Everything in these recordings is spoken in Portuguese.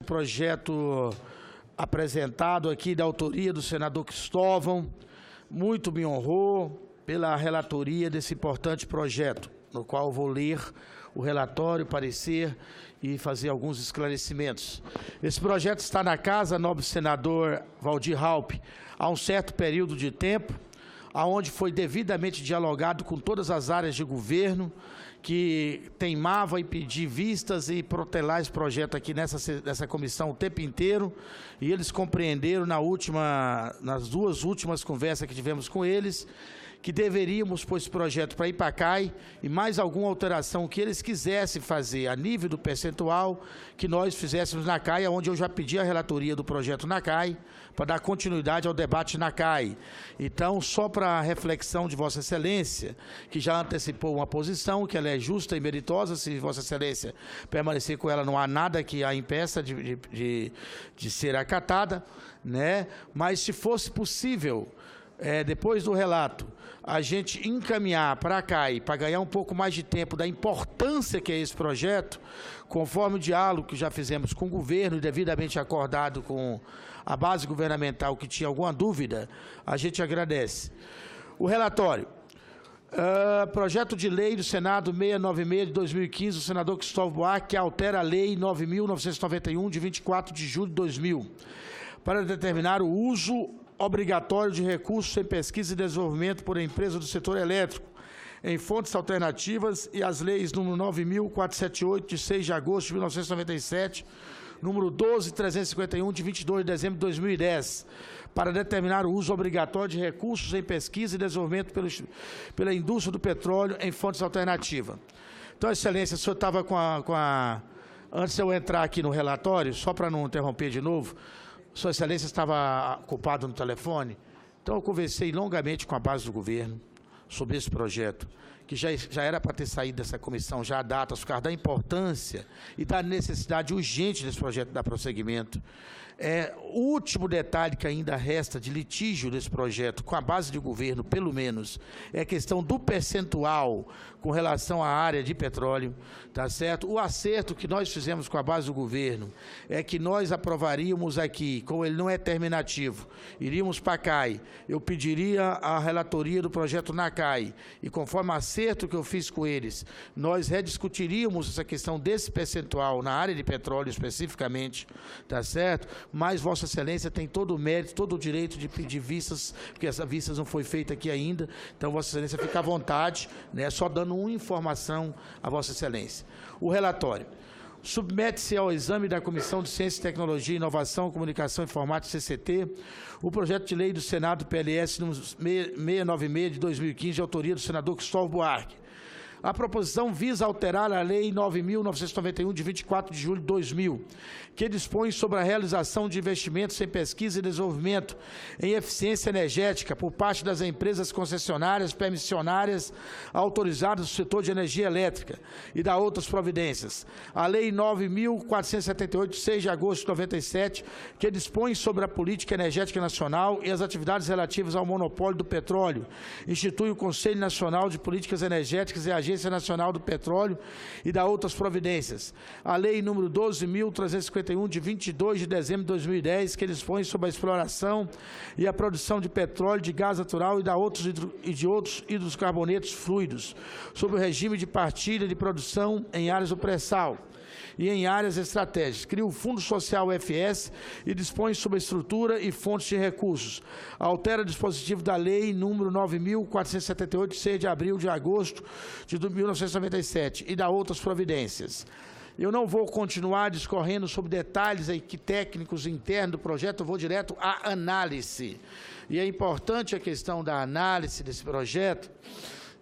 Projeto apresentado aqui da autoria do senador Cristóvão, muito me honrou pela relatoria desse importante projeto, no qual vou ler o relatório, parecer e fazer alguns esclarecimentos. Esse projeto está na casa, nobre senador Waldir Raupp, há um certo período de tempo, aonde foi devidamente dialogado com todas as áreas de governo que teimava em pedir vistas e protelar esse projeto aqui nessa comissão o tempo inteiro, e eles compreenderam nas duas últimas conversas que tivemos com eles, que deveríamos pôr esse projeto para IPACAI e mais alguma alteração que eles quisessem fazer a nível do percentual, que nós fizéssemos na CAI, onde eu já pedi a relatoria do projeto na CAI, para dar continuidade ao debate na CAI. Então, só para reflexão de Vossa Excelência, que já antecipou uma posição, que ela é justa e meritosa, se Vossa Excelência permanecer com ela, não há nada que a impeça de ser acatada, né? Mas se fosse possível, depois do relato, a gente encaminhar para a CAI, para ganhar um pouco mais de tempo da importância que é esse projeto, conforme o diálogo que já fizemos com o governo e devidamente acordado com a base governamental que tinha alguma dúvida, a gente agradece. O relatório. Projeto de lei do Senado 696 de 2015, do senador Cristóvão Buarque, que altera a lei 9.991 de 24 de julho de 2000, para determinar o uso obrigatório de recursos em pesquisa e desenvolvimento por empresa do setor elétrico em fontes alternativas e as leis número 9.478 de 6 de agosto de 1997, número 12.351 de 22 de dezembro de 2010, para determinar o uso obrigatório de recursos em pesquisa e desenvolvimento pela indústria do petróleo em fontes alternativas. Então, Excelência, o senhor estava antes de eu entrar aqui no relatório, só para não interromper de novo, Sua Excelência estava ocupado no telefone, então eu conversei longamente com a base do governo sobre esse projeto, que já era para ter saído dessa comissão já há datas, por causa da importância e da necessidade urgente desse projeto dar prosseguimento. O último detalhe que ainda resta de litígio desse projeto, com a base de governo, pelo menos, é a questão do percentual com relação à área de petróleo, tá certo? O acerto que nós fizemos com a base do governo é que nós aprovaríamos aqui, como ele não é terminativo, iríamos para a CAI, eu pediria a relatoria do projeto na CAI, e conforme o acerto que eu fiz com eles, nós rediscutiríamos essa questão desse percentual na área de petróleo especificamente, tá certo? Mas Vossa Excelência tem todo o mérito, todo o direito de pedir vistas, porque essa vistas não foi feita aqui ainda, então Vossa Excelência fica à vontade, né, só dando uma informação a Vossa Excelência. O relatório. Submete-se ao exame da Comissão de Ciência, Tecnologia, Inovação, Comunicação e Informática, CCT, o projeto de lei do Senado PLS número 696 de 2015, de autoria do senador Cristóvão Buarque. A proposição visa alterar a Lei 9.991, de 24 de julho de 2000, que dispõe sobre a realização de investimentos em pesquisa e desenvolvimento em eficiência energética por parte das empresas concessionárias, permissionárias, autorizadas do setor de energia elétrica e da outras providências. A Lei 9.478, de 6 de agosto de 97, que dispõe sobre a política energética nacional e as atividades relativas ao monopólio do petróleo, institui o Conselho Nacional de Políticas Energéticas e a Agência Nacional do Petróleo e da outras providências. A Lei número 12.351, de 22 de dezembro de 2010, que dispõe sobre a exploração e a produção de petróleo, de gás natural e de outros hidrocarbonetos fluidos, sobre o regime de partilha de produção em áreas do pré-sal e em áreas estratégicas. Cria o Fundo Social UFS e dispõe sobre a estrutura e fontes de recursos. Altera o dispositivo da Lei número 9.478, de 6 de abril de agosto de 1997 e da outras providências. Eu não vou continuar discorrendo sobre detalhes aí técnicos internos do projeto, eu vou direto à análise. E é importante a questão da análise desse projeto,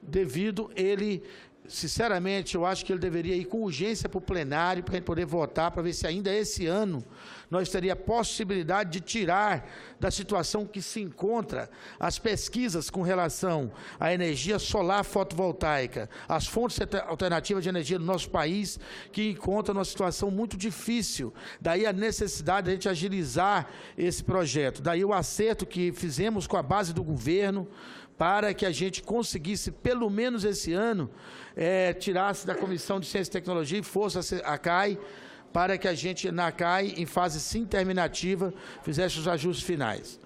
devido ele... Sinceramente, eu acho que ele deveria ir com urgência para o plenário, para a gente poder votar, para ver se ainda esse ano nós teríamos a possibilidade de tirar da situação que se encontra as pesquisas com relação à energia solar fotovoltaica, as fontes alternativas de energia do nosso país, que encontram uma situação muito difícil. Daí a necessidade de a gente agilizar esse projeto. Daí o acerto que fizemos com a base do governo, para que a gente conseguisse, pelo menos esse ano, tirasse da Comissão de Ciência e Tecnologia e fosse a CAI, para que a gente, na CAI, em fase sim terminativa, fizesse os ajustes finais.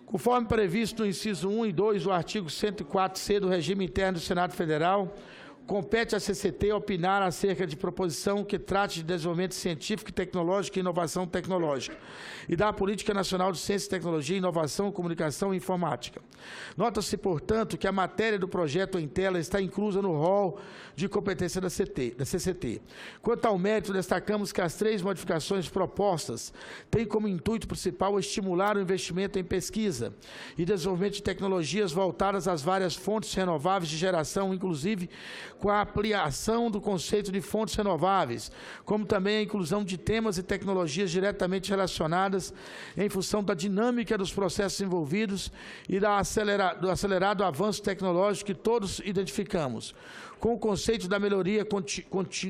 Conforme previsto no inciso 1 e 2 do artigo 104C do regime interno do Senado Federal, compete à CCT opinar acerca de proposição que trate de desenvolvimento científico, tecnológico e inovação tecnológica e da Política Nacional de Ciência, Tecnologia, Inovação, Comunicação e Informática. Nota-se, portanto, que a matéria do projeto em tela está inclusa no rol de competência da CCT. Quanto ao mérito, destacamos que as 3 modificações propostas têm como intuito principal estimular o investimento em pesquisa e desenvolvimento de tecnologias voltadas às várias fontes renováveis de geração, inclusive com a ampliação do conceito de fontes renováveis, como também a inclusão de temas e tecnologias diretamente relacionadas em função da dinâmica dos processos envolvidos e do acelerado avanço tecnológico que todos identificamos. Com o conceito da melhoria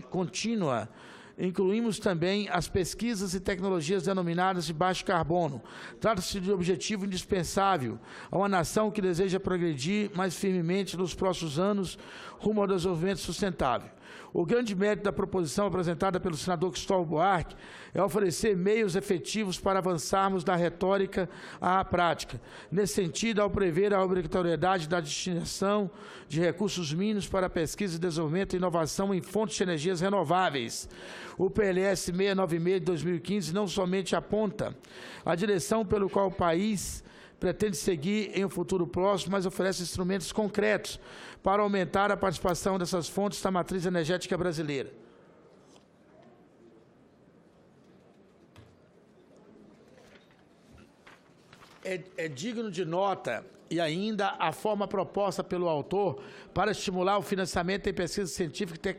contínua, incluímos também as pesquisas e tecnologias denominadas de baixo carbono. Trata-se de objetivo indispensável a uma nação que deseja progredir mais firmemente nos próximos anos rumo ao desenvolvimento sustentável. O grande mérito da proposição apresentada pelo senador Cristóvão Buarque é oferecer meios efetivos para avançarmos da retórica à prática. Nesse sentido, ao prever a obrigatoriedade da destinação de recursos mínimos para pesquisa, desenvolvimento e inovação em fontes de energias renováveis, o PLS 696 de 2015 não somente aponta a direção pelo qual o país pretende seguir em um futuro próximo, mas oferece instrumentos concretos para aumentar a participação dessas fontes na matriz energética brasileira. É digno de nota e ainda a forma proposta pelo autor para estimular o financiamento em pesquisa científica e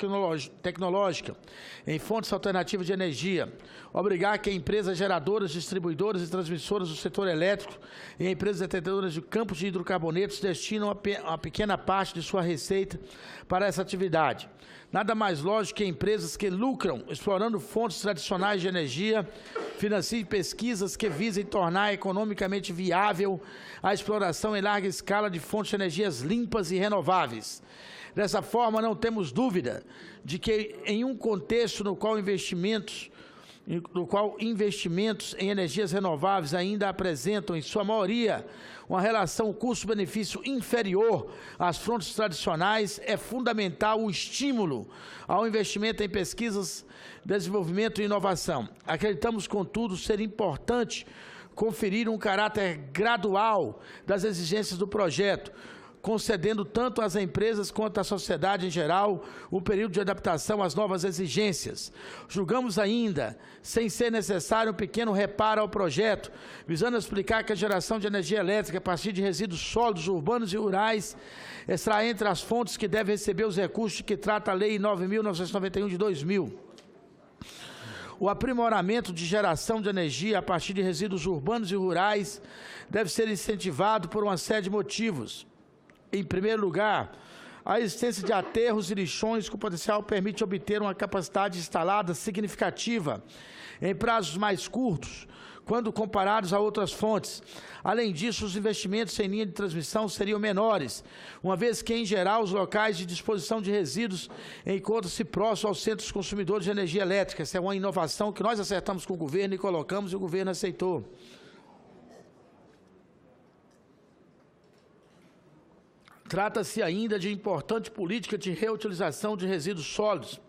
tecnológica em fontes alternativas de energia, obrigar que empresas geradoras, distribuidoras e transmissoras do setor elétrico e empresas detentoras de campos de hidrocarbonetos destinem uma pequena parte de sua receita para essa atividade. Nada mais lógico que empresas que lucram explorando fontes tradicionais de energia financiem pesquisas que visem tornar economicamente viável a exploração em larga escala de fontes de energias limpas e renováveis. Dessa forma, não temos dúvida de que, em um contexto no qual investimentos em energias renováveis ainda apresentam, em sua maioria, uma relação custo-benefício inferior às fontes tradicionais, é fundamental o estímulo ao investimento em pesquisas, desenvolvimento e inovação. Acreditamos, contudo, ser importante conferir um caráter gradual das exigências do projeto, concedendo tanto às empresas quanto à sociedade em geral um período de adaptação às novas exigências. Julgamos ainda, sem ser necessário um pequeno reparo ao projeto, visando explicar que a geração de energia elétrica a partir de resíduos sólidos urbanos e rurais está entre as fontes que devem receber os recursos de que trata a Lei 9.991 de 2000. O aprimoramento de geração de energia a partir de resíduos urbanos e rurais deve ser incentivado por uma série de motivos. Em primeiro lugar, a existência de aterros e lixões com potencial permite obter uma capacidade instalada significativa em prazos mais curtos, quando comparados a outras fontes. Além disso, os investimentos em linha de transmissão seriam menores, uma vez que, em geral, os locais de disposição de resíduos encontram-se próximos aos centros consumidores de energia elétrica. Essa é uma inovação que nós acertamos com o governo e colocamos e o governo aceitou. Trata-se ainda de importante política de reutilização de resíduos sólidos,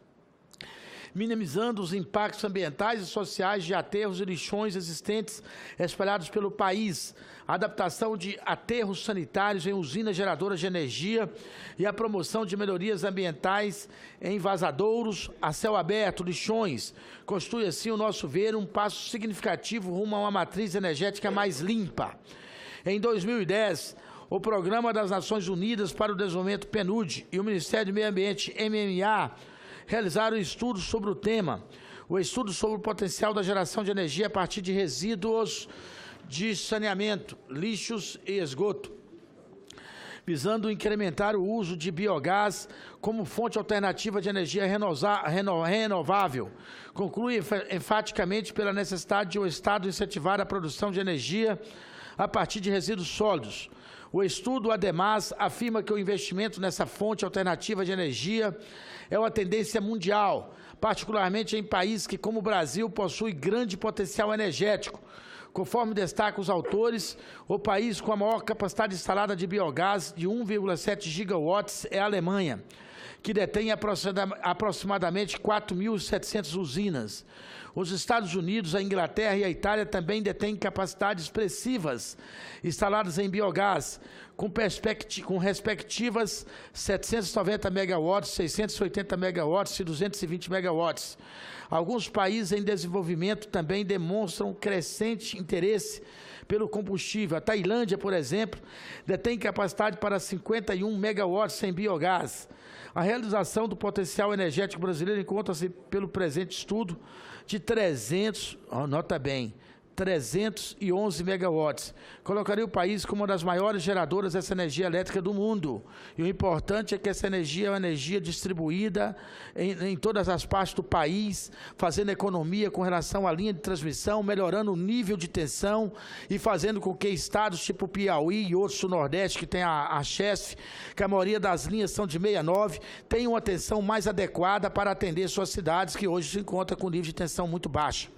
minimizando os impactos ambientais e sociais de aterros e lixões existentes espalhados pelo país, a adaptação de aterros sanitários em usinas geradoras de energia e a promoção de melhorias ambientais em vazadouros a céu aberto, lixões, constitui, assim, o nosso ver, um passo significativo rumo a uma matriz energética mais limpa. Em 2010, o Programa das Nações Unidas para o Desenvolvimento, PNUD, e o Ministério do Meio Ambiente, MMA, realizaram estudos sobre o tema. O estudo sobre o potencial da geração de energia a partir de resíduos de saneamento, lixos e esgoto, visando incrementar o uso de biogás como fonte alternativa de energia renovável. Conclui enfaticamente pela necessidade de o Estado incentivar a produção de energia a partir de resíduos sólidos. O estudo, ademais, afirma que o investimento nessa fonte alternativa de energia é uma tendência mundial, particularmente em países que, como o Brasil, possui grande potencial energético. Conforme destacam os autores, o país com a maior capacidade instalada de biogás de 1,7 gigawatts é a Alemanha, que detém aproximadamente 4.700 usinas. Os Estados Unidos, a Inglaterra e a Itália também detêm capacidades expressivas instaladas em biogás, com respectivas 790 megawatts, 680 megawatts e 220 megawatts. Alguns países em desenvolvimento também demonstram crescente interesse pelo combustível. A Tailândia, por exemplo, detém capacidade para 51 megawatts em biogás. A realização do potencial energético brasileiro encontra-se, pelo presente estudo, de 311 megawatts. Colocaria o país como uma das maiores geradoras dessa energia elétrica do mundo. E o importante é que essa energia é uma energia distribuída em todas as partes do país, fazendo economia com relação à linha de transmissão, melhorando o nível de tensão e fazendo com que estados tipo Piauí e outros do Nordeste, que tem a Chesf, que a maioria das linhas são de 69, tenham uma tensão mais adequada para atender suas cidades, que hoje se encontram com nível de tensão muito baixo.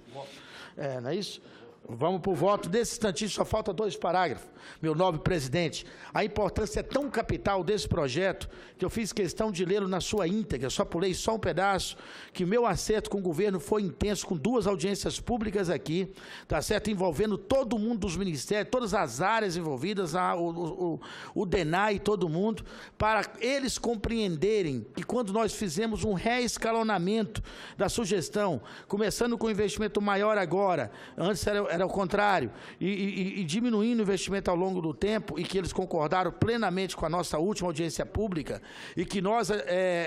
Não é isso? Vamos para o voto. Desse instantinho, só falta 2 parágrafos, meu nobre presidente. A importância é tão capital desse projeto que eu fiz questão de lê-lo na sua íntegra, só pulei só um pedaço, que o meu acerto com o governo foi intenso, com 2 audiências públicas aqui, tá certo? Envolvendo todo mundo dos ministérios, todas as áreas envolvidas, o DENAI e todo mundo, para eles compreenderem que quando nós fizemos um reescalonamento da sugestão, começando com um investimento maior agora, antes era o contrário, e diminuindo o investimento ao longo do tempo, e que eles concordaram plenamente com a nossa última audiência pública, e que nós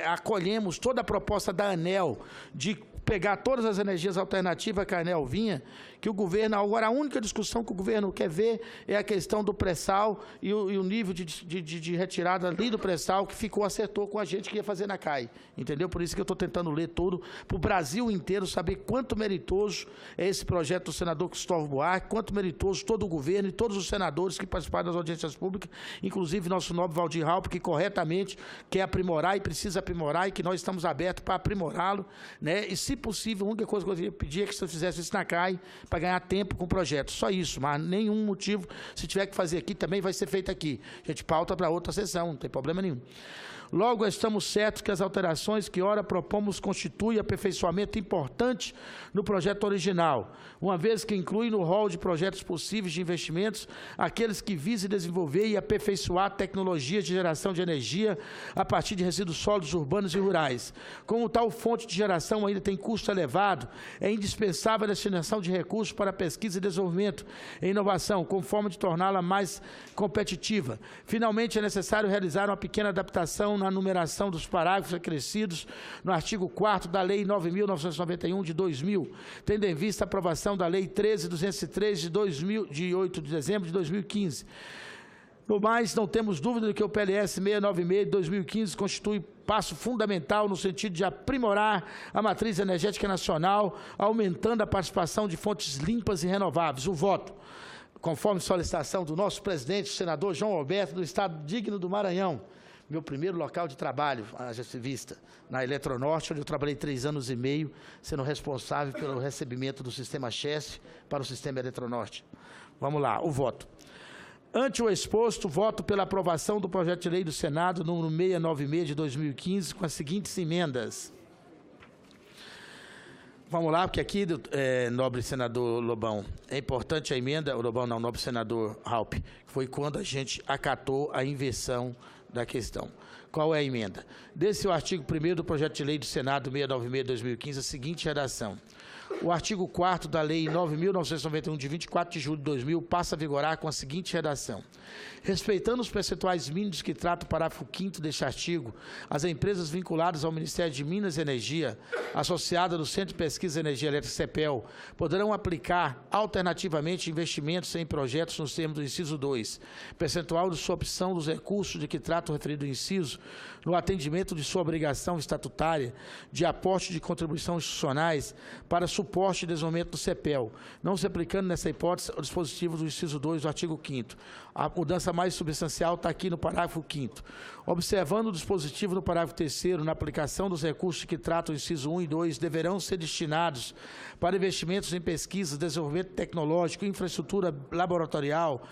acolhemos toda a proposta da ANEEL de pegar todas as energias alternativas que a ANEEL vinha, que o governo, agora a única discussão que o governo quer ver é a questão do pré-sal e o nível de retirada ali do pré-sal, que acertou com a gente que ia fazer na CAI, entendeu? Por isso que eu estou tentando ler tudo, para o Brasil inteiro saber quanto meritoso é esse projeto do senador Cristóvão Buarque, quanto meritoso todo o governo e todos os senadores que participaram das audiências públicas, inclusive nosso nobre Valdir Raupp, que corretamente quer aprimorar e precisa aprimorar, e que nós estamos abertos para aprimorá-lo, né? E, se possível, a única coisa que eu ia pedir é que você fizesse isso na CAI, para ganhar tempo com o projeto. Só isso, mas nenhum motivo. Se tiver que fazer aqui, também vai ser feito aqui. A gente pauta para outra sessão, não tem problema nenhum. Logo, estamos certos que as alterações que ora propomos constituem aperfeiçoamento importante no projeto original, uma vez que inclui no rol de projetos possíveis de investimentos aqueles que visem desenvolver e aperfeiçoar tecnologias de geração de energia a partir de resíduos sólidos urbanos e rurais. Como tal fonte de geração ainda tem custo elevado, é indispensável a destinação de recursos para pesquisa e desenvolvimento e inovação, com forma de torná-la mais competitiva. Finalmente, é necessário realizar uma pequena adaptação na numeração dos parágrafos acrescidos no artigo 4º da Lei 9.991 de 2000, tendo em vista a aprovação da Lei 13.203 de 8 de dezembro de 2015. No mais, não temos dúvida de que o PLS 696 de 2015 constitui passo fundamental no sentido de aprimorar a matriz energética nacional, aumentando a participação de fontes limpas e renováveis. O voto, conforme solicitação do nosso presidente, o senador João Alberto, do Estado digno do Maranhão, meu primeiro local de trabalho, haja vista, na Eletronorte, onde eu trabalhei 3 anos e meio, sendo responsável pelo recebimento do sistema Chesf para o sistema Eletronorte. Vamos lá, o voto. Ante o exposto, voto pela aprovação do projeto de lei do Senado, número 696 de 2015, com as seguintes emendas. Vamos lá, porque aqui, nobre senador Lobão, é importante a emenda, Lobão não, nobre senador Raupp, foi quando a gente acatou a inversão da questão. Qual é a emenda? Desse o artigo 1º do projeto de lei do Senado 696 de 2015, a seguinte redação. O artigo 4º da Lei 9.991, de 24 de julho de 2000, passa a vigorar com a seguinte redação. Respeitando os percentuais mínimos que trata o parágrafo 5º deste artigo, as empresas vinculadas ao Ministério de Minas e Energia, associadas do Centro de Pesquisa de Energia Elétrica, CEPEL, poderão aplicar alternativamente investimentos em projetos nos termos do inciso 2, percentual de sua opção dos recursos de que trata o referido inciso, no atendimento de sua obrigação estatutária de aporte de contribuições institucionais para suporte e desenvolvimento do CEPEL, não se aplicando nessa hipótese o dispositivo do inciso 2 do artigo 5º. A mudança mais substancial está aqui no parágrafo 5º. Observando o dispositivo do parágrafo 3º, na aplicação dos recursos que tratam o inciso 1 e 2, deverão ser destinados para investimentos em pesquisa, desenvolvimento tecnológico, infraestrutura laboratorial,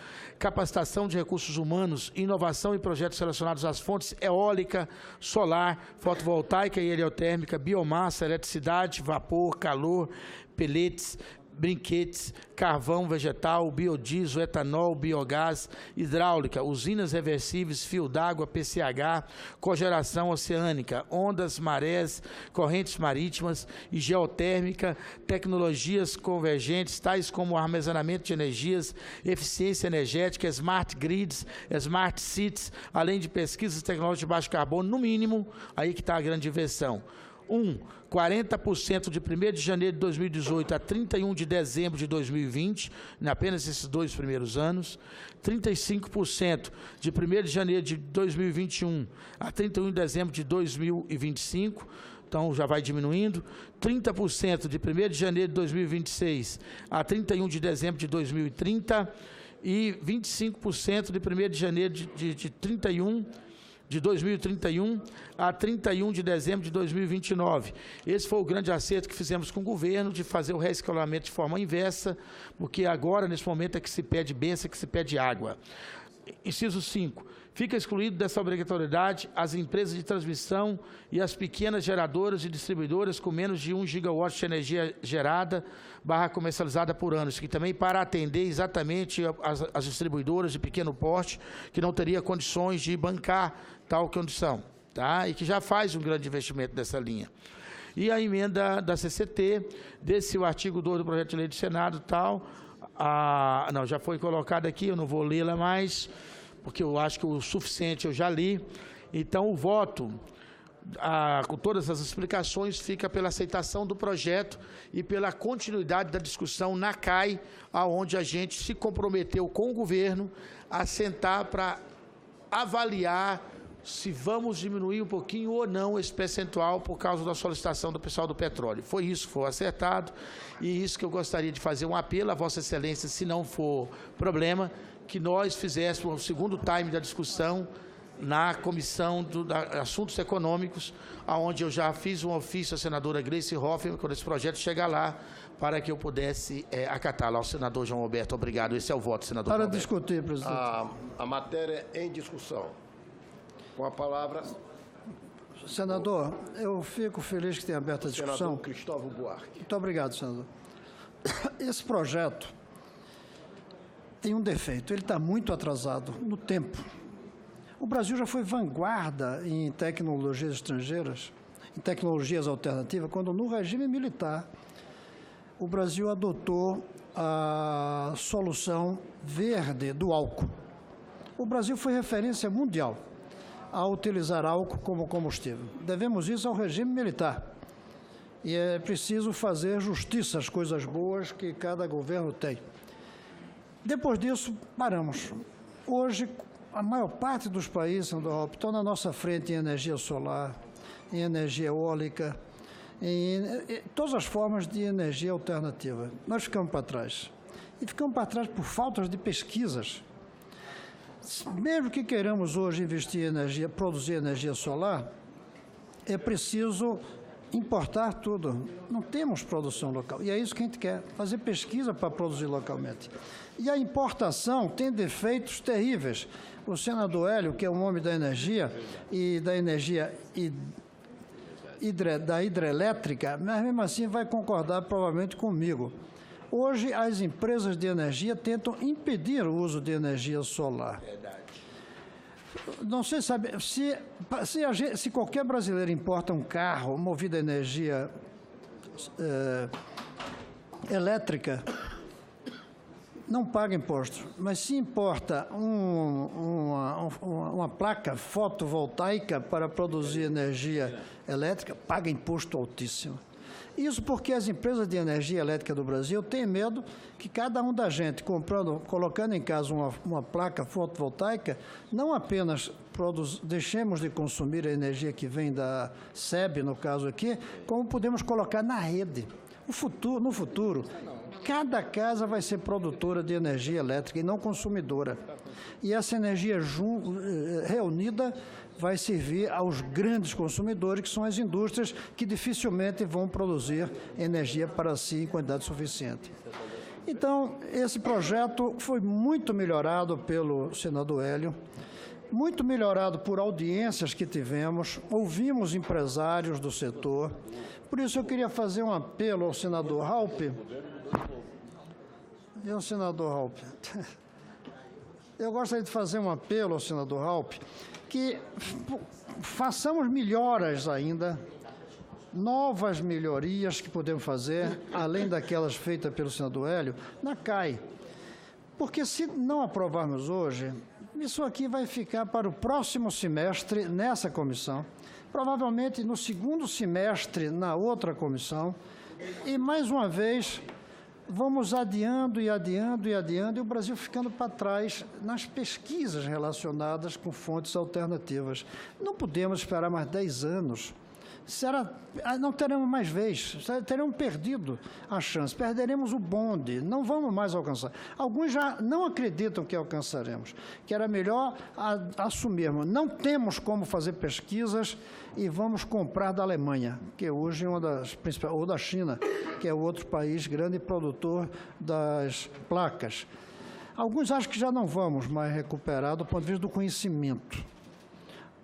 capacitação de recursos humanos, inovação e projetos relacionados às fontes eólica, solar, fotovoltaica e heliotérmica, biomassa, eletricidade, vapor, calor, pellets, brinquedos, carvão vegetal, biodiesel, etanol, biogás, hidráulica, usinas reversíveis, fio d'água, PCH, cogeração oceânica, ondas, marés, correntes marítimas e geotérmica, tecnologias convergentes, tais como armazenamento de energias, eficiência energética, smart grids, smart cities, além de pesquisas tecnológicas de baixo carbono, no mínimo, aí que está a grande inversão. 40% de 1º de janeiro de 2018 a 31 de dezembro de 2020, em apenas esses 2 primeiros anos, 35% de 1º de janeiro de 2021 a 31 de dezembro de 2025, então já vai diminuindo, 30% de 1º de janeiro de 2026 a 31 de dezembro de 2030 e 25% de 1º de janeiro de 2031 a 31 de dezembro de 2029. Esse foi o grande acerto que fizemos com o governo, de fazer o reescalonamento de forma inversa, porque agora, nesse momento, é que se pede bênção, é que se pede água. Inciso 5. Fica excluído dessa obrigatoriedade as empresas de transmissão e as pequenas geradoras e distribuidoras com menos de 1 gigawatt de energia gerada / comercializada por ano. Isso aqui também para atender exatamente as distribuidoras de pequeno porte, que não teria condições de bancar tal condição, tá? E que já faz um grande investimento dessa linha. E a emenda da CCT, desse o artigo 2 do projeto de lei do Senado, tal, não, já foi colocado aqui, eu não vou lê-la mais, porque eu acho que o suficiente eu já li. Então, o voto, com todas as explicações, fica pela aceitação do projeto e pela continuidade da discussão na CAI, aonde a gente se comprometeu com o governo a sentar para avaliar se vamos diminuir um pouquinho ou não esse percentual por causa da solicitação do pessoal do petróleo. Foi isso, foi acertado, e isso que eu gostaria de fazer um apelo a Vossa Excelência, se não for problema, que nós fizéssemos o segundo time da discussão na Comissão de Assuntos Econômicos, onde eu já fiz um ofício à senadora Gleice Hoffmann, quando esse projeto chegar lá, para que eu pudesse acatá-lo. Ao senador João Roberto, obrigado. Esse é o voto, senador Para Roberto. discutir, presidente. A matéria em discussão. Com a palavra, Senador, eu fico feliz que tenha aberto a discussão. senador Cristóvão Buarque. Muito obrigado, senador. Esse projeto tem um defeito, ele está muito atrasado no tempo. O Brasil já foi vanguarda em tecnologias estrangeiras, em tecnologias alternativas, quando no regime militar o Brasil adotou a solução verde do álcool. O Brasil foi referência mundial a utilizar álcool como combustível. Devemos isso ao regime militar. E é preciso fazer justiça às coisas boas que cada governo tem. Depois disso, paramos. Hoje, a maior parte dos países estão na nossa frente em energia solar, em energia eólica, em todas as formas de energia alternativa. Nós ficamos para trás. E ficamos para trás por falta de pesquisas. Mesmo que queiramos hoje investir em energia, produzir energia solar, é preciso importar tudo. Não temos produção local. E é isso que a gente quer, fazer pesquisa para produzir localmente. E a importação tem defeitos terríveis. O senador Hélio, que é um homem da energia e da energia da hidrelétrica, mas mesmo assim vai concordar provavelmente comigo. Hoje, as empresas de energia tentam impedir o uso de energia solar. Verdade. Não sei, sabe, se qualquer brasileiro importa um carro movido a energia elétrica, não paga imposto. Mas se importa uma placa fotovoltaica para produzir energia elétrica, paga imposto altíssimo. Isso porque as empresas de energia elétrica do Brasil têm medo que cada um da gente, colocando em casa uma placa fotovoltaica, não apenas deixemos de consumir a energia que vem da SEB, no caso aqui, como podemos colocar na rede. No futuro, cada casa vai ser produtora de energia elétrica e não consumidora. E essa energia reunida vai servir aos grandes consumidores, que são as indústrias que dificilmente vão produzir energia para si em quantidade suficiente. Então, esse projeto foi muito melhorado pelo senador Hélio, muito melhorado por audiências que tivemos, ouvimos empresários do setor. Por isso, eu queria fazer um apelo ao senador Raupp. Eu gostaria de fazer um apelo ao senador Raupp que façamos melhoras ainda, novas melhorias que podemos fazer, além daquelas feitas pelo senador Hélio, na CAI. Porque se não aprovarmos hoje, isso aqui vai ficar para o próximo semestre nessa comissão, provavelmente no segundo semestre na outra comissão, e mais uma vez vamos adiando e adiando e adiando, e o Brasil ficando para trás nas pesquisas relacionadas com fontes alternativas. Não podemos esperar mais 10 anos. Não teremos mais vez, teremos perdido a chance, perderemos o bonde, não vamos mais alcançar. Alguns já não acreditam que alcançaremos, que era melhor assumirmos. Não temos como fazer pesquisas e vamos comprar da Alemanha, que hoje é uma das principais, ou da China, que é outro país grande produtor das placas. Alguns acham que já não vamos mais recuperar do ponto de vista do conhecimento.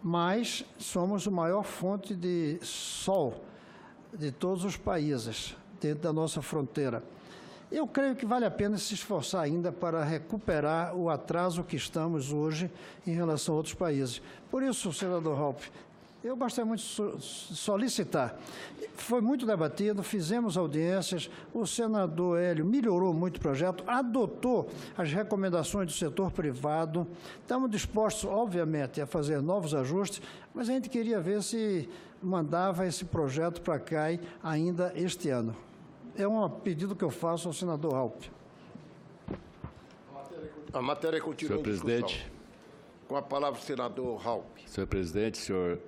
Mas somos a maior fonte de sol de todos os países, dentro da nossa fronteira. Eu creio que vale a pena se esforçar ainda para recuperar o atraso que estamos hoje em relação a outros países. Por isso, senador Raupp, eu gostaria muito de solicitar. Foi muito debatido, fizemos audiências, o senador Hélio melhorou muito o projeto, adotou as recomendações do setor privado. Estamos dispostos, obviamente, a fazer novos ajustes, mas a gente queria ver se mandava esse projeto para cá ainda este ano. É um pedido que eu faço ao senador Raupp. A matéria continua em discussão. Senhor presidente. Com a palavra o senador Raupp. Senhor presidente, senhor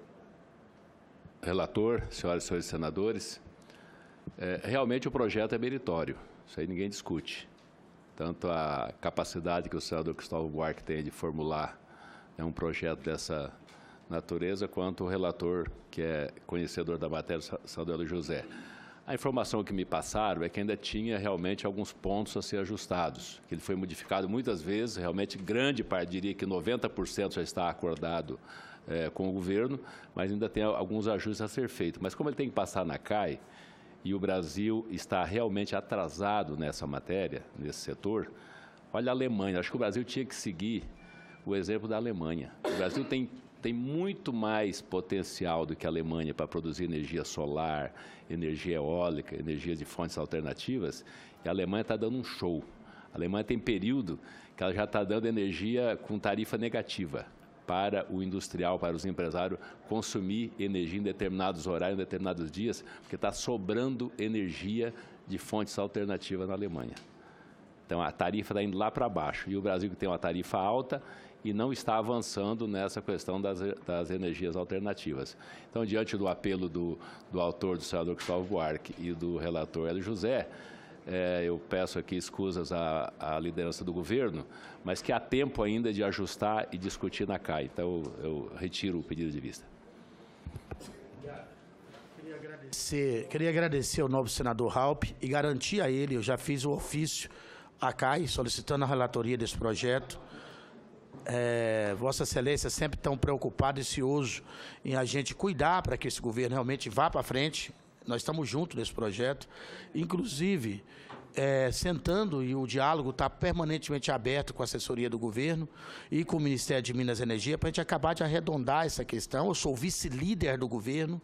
relator, senhoras e senhores senadores, realmente o projeto é meritório, isso aí ninguém discute. Tanto a capacidade que o senador Cristóvão Buarque tem de formular um projeto dessa natureza, quanto o relator, que é conhecedor da matéria, o senador Hélio José. A informação que me passaram é que ainda tinha realmente alguns pontos a ser ajustados, que ele foi modificado muitas vezes, realmente grande parte, diria que 90% já está acordado com o governo, mas ainda tem alguns ajustes a ser feitos. Mas como ele tem que passar na CAI, e o Brasil está realmente atrasado nessa matéria, nesse setor, olha a Alemanha, acho que o Brasil tinha que seguir o exemplo da Alemanha. O Brasil tem muito mais potencial do que a Alemanha para produzir energia solar, energia eólica, energia de fontes alternativas, e a Alemanha está dando um show. A Alemanha tem período que ela já está dando energia com tarifa negativa para o industrial, para os empresários consumir energia em determinados horários, em determinados dias, porque está sobrando energia de fontes alternativas na Alemanha. Então, a tarifa está indo lá para baixo. E o Brasil, que tem uma tarifa alta, e não está avançando nessa questão das energias alternativas. Então, diante do apelo do autor, do senador Cristóvão Buarque, e do relator Hélio José, eu peço aqui escusas à liderança do governo, mas que há tempo ainda de ajustar e discutir na CAI. Então, eu retiro o pedido de vista. Queria agradecer ao novo senador Raupp e garantir a ele, eu já fiz o ofício à CAI, solicitando a relatoria desse projeto. Vossa Excelência sempre tão preocupado e cioso em a gente cuidar para que esse governo realmente vá para frente. Nós estamos juntos nesse projeto, inclusive sentando, e o diálogo está permanentemente aberto com a assessoria do governo e com o Ministério de Minas e Energia para a gente acabar de arredondar essa questão. Eu sou vice-líder do governo.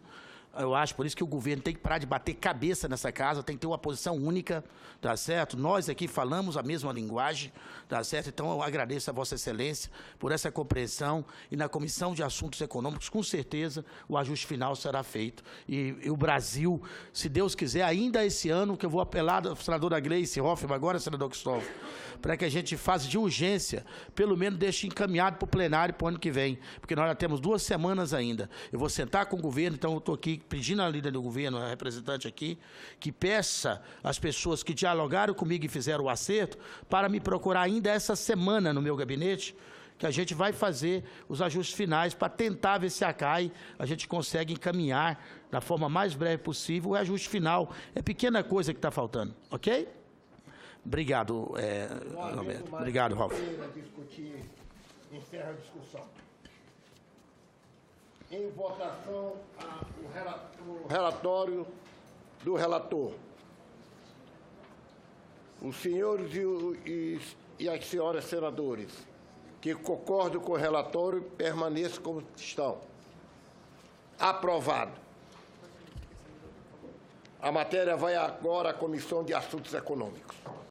Eu acho, por isso que o governo tem que parar de bater cabeça nessa casa, tem que ter uma posição única, tá certo? Nós aqui falamos a mesma linguagem, tá certo? Então, eu agradeço a Vossa Excelência por essa compreensão, e na Comissão de Assuntos Econômicos, com certeza, o ajuste final será feito. E o Brasil, se Deus quiser, ainda esse ano, que eu vou apelar à senadora Gleice Hoffmann, agora, senador Cristóvão, para que a gente faça de urgência, pelo menos deixe encaminhado para o plenário para o ano que vem, porque nós já temos 2 semanas ainda. Eu vou sentar com o governo, então eu estou aqui pedindo à líder do governo, a representante aqui, que peça às pessoas que dialogaram comigo e fizeram o acerto para me procurar ainda essa semana no meu gabinete, que a gente vai fazer os ajustes finais para tentar ver se a CAI a gente consegue encaminhar da forma mais breve possível o ajuste final. É pequena coisa que está faltando, ok? Obrigado, Roberto. Obrigado, Ralf. Discutir, encerra a discussão. Em votação, o relatório do relator. Os senhores e as senhoras senadores que concordam com o relatório permaneçam como estão. Aprovado. A matéria vai agora à Comissão de Assuntos Econômicos.